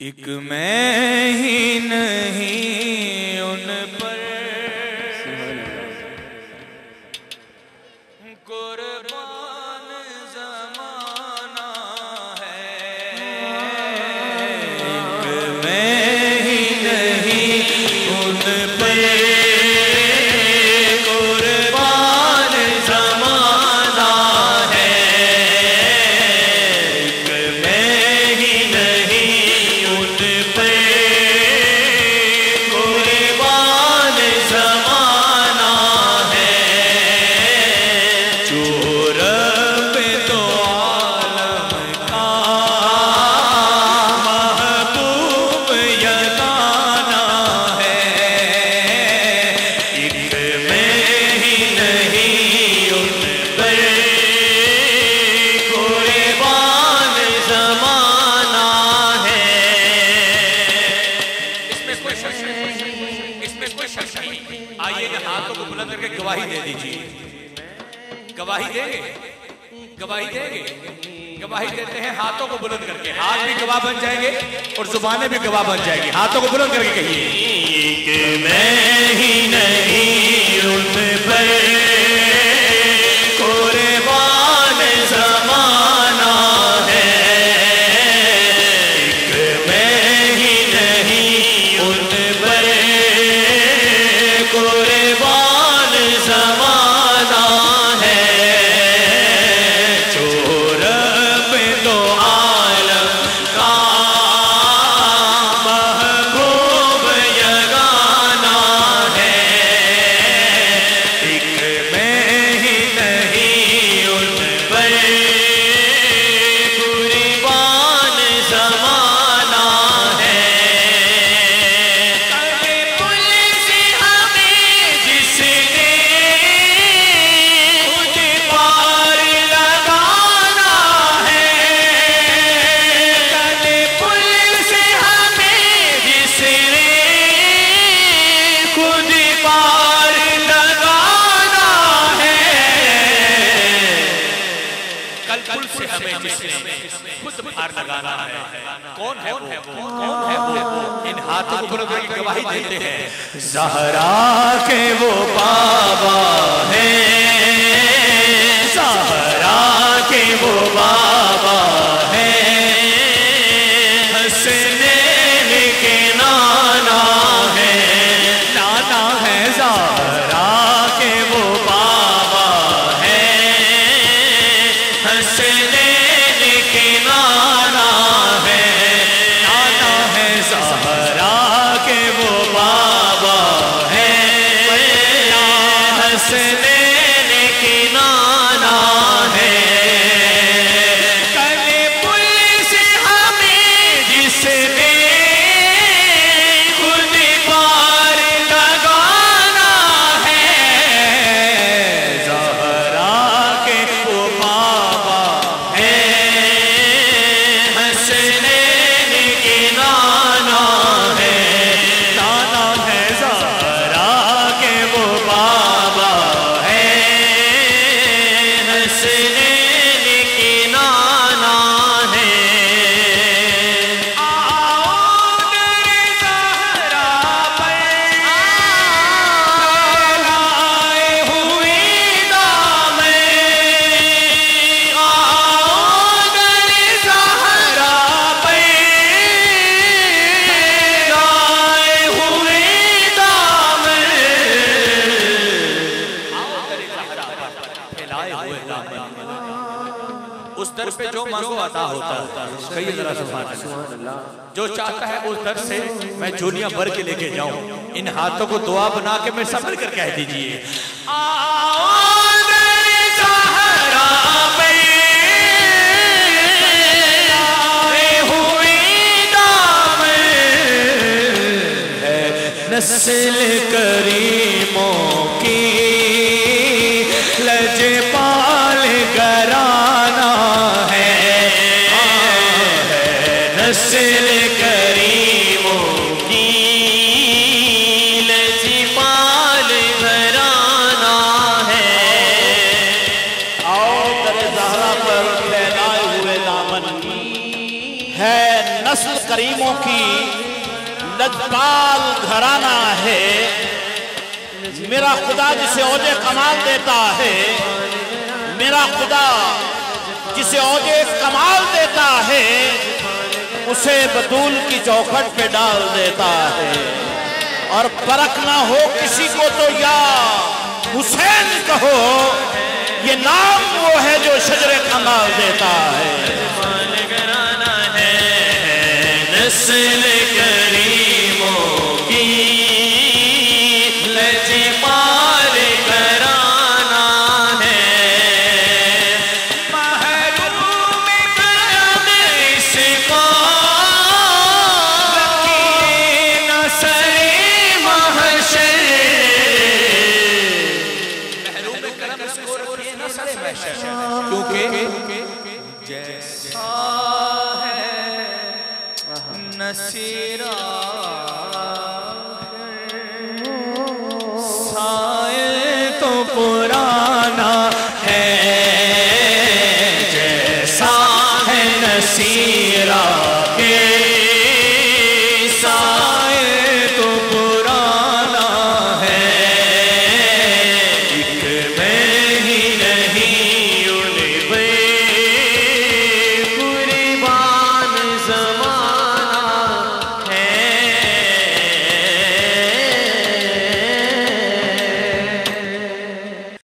ایک میں ہی نہیں ان پر قربان زمانہ ہے، ایک میں ہی نہیں ان پر قربان زمانہ ہے، ایک میں ہی نہیں ان پر قربان زمانہ ہے، جو رب تو عالم کا محبوب یگانہ ہے، ایک میں ہی نہیں ان پر قربان زمانہ ہے۔ اس میں کوئی شک نہیں، آئیے کہ ہاتھوں کو بلند کر کے گواہی دے دیجیے۔ گواہی دیں گے، گواہی دیں گے، گواہی دیتے ہیں ہاتھوں کو بلند کر کے، ہاتھ بھی گواہ بن جائیں گے اور زبانیں بھی گواہ بن جائیں گی۔ ہاتھوں کو بلند کر کے کہیے کہ میں ہی نہیں ان پر قربان زمانہ ہے، ایک میں ہی نہیں ان پر قربان زمانہ ہے، جو رب تو عالم کا محبوب یگانہ ہے، ایک میں ہی نہیں ان پر قربان زمانہ ہے۔ کبھی پل سے ہمیں جس نے خود پار لگانا ہے، کبھی پل سے ہمیں جس نے خود پار لگانا ہے، کل پل سے ہمیں جس نے خود پار لگانا ہے، کون ہے وہ؟ کون ہے وہ؟ ان ہاتھوں کو بلند کر کے گواہی دیتے ہیں زہرا کے وہ بابا ہیں، زہرا کے وہ بابا ہیں، حسنین کے نانا ہیں، نانا ہے زہرا کے وہ بابا ہیں، حسنین کے نانا ہیں، نانا ہے زہرا کے وہ بابا ہیں، حسنین کے نانا ہیں، کل پل سے ہمیں جس نے خود پار لگانا ہے، زہرا کے وہ بابا ہیں، حسنین کے نانا ہیں، نانا ہے زہرا کے وہ بابا ہیں، حسنین کے نانا ہیں۔ آؤ در زہرا پر لائے ہوئے دامن، آؤ در زہرا پر لائے ہوئے دامن، پھیلائے ہوئے دامن، اس در پہ جو مانگو عطا ہوتا ہے۔ کہیے ذرا سبحان اللہ۔ جو چاہتا ہے اس در سے میں جھولیاں بھر کے لے کے جاؤں، ان ہاتھوں کو دعا بنا کے میں سفر کر کہہ دیجئے آؤ در زہرا پہ لائے ہوئے دامن، ہے نسل کریموں کی لجپال گھرانہ ہے، نسل کریموں کی لجپال گھرانہ ہے۔ آؤ در زہرا پر پھیلائے ہوئے دامن، ہے نسل کریموں کی لجپال گھرانہ ہے، میرا خدا جسے اوج کمال دیتا ہے، میرا خدا جسے اوج کمال دیتا ہے اسے بطول کی چوکھٹ پہ ڈال دیتا ہے، اور فرق نہ ہو کسی کو تو یا حسین کہو، یہ نام وہ ہے جو شجر کمال دیتا ہے۔ نسل کریموں کی لجپال گھرانہ ہے، محروم کرم اس کو نسل محشر، محروم کرم اس کو رکھیے نسل محشر، کیونکہ جیسا ہے نصیرہ